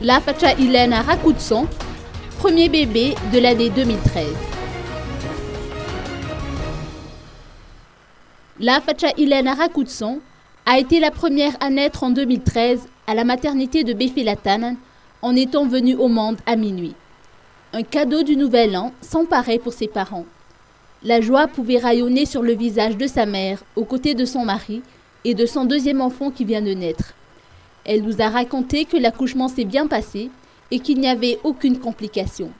La Facha Ilena Rakutson, premier bébé de l'année 2013. La Facha Ilena Rakutson a été la première à naître en 2013 à la maternité de Befelatanan en étant venue au monde à minuit. Un cadeau du Nouvel An sans pareil pour ses parents. La joie pouvait rayonner sur le visage de sa mère aux côtés de son mari et de son deuxième enfant qui vient de naître. Elle nous a raconté que l'accouchement s'est bien passé et qu'il n'y avait aucune complication.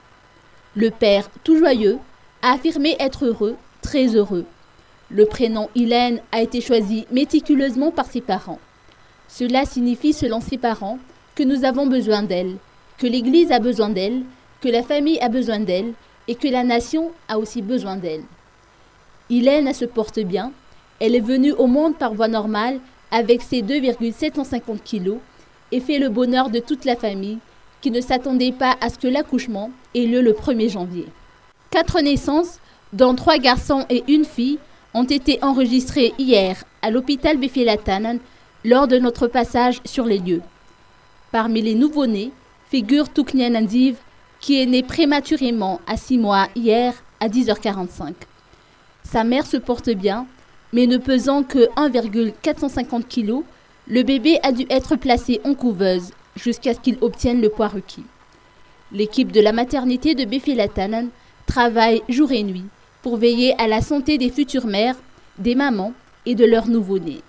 Le père, tout joyeux, a affirmé être heureux, très heureux. Le prénom Hélène a été choisi méticuleusement par ses parents. Cela signifie, selon ses parents, que nous avons besoin d'elle, que l'Église a besoin d'elle, que la famille a besoin d'elle et que la nation a aussi besoin d'elle. Hélène se porte bien. Elle est venue au monde par voie normale avec ses 2,750 kg et fait le bonheur de toute la famille qui ne s'attendait pas à ce que l'accouchement ait lieu le 1er janvier. 4 naissances, dont 3 garçons et une fille, ont été enregistrées hier à l'hôpital Befelatanan lors de notre passage sur les lieux. Parmi les nouveau-nés figure Touknian Andiv, qui est né prématurément à 6 mois hier à 10h45. Sa mère se porte bien, mais ne pesant que 1,450 kg, le bébé a dû être placé en couveuse jusqu'à ce qu'il obtienne le poids requis. L'équipe de la maternité de Befelatanan travaille jour et nuit pour veiller à la santé des futures mères, des mamans et de leurs nouveau-nés.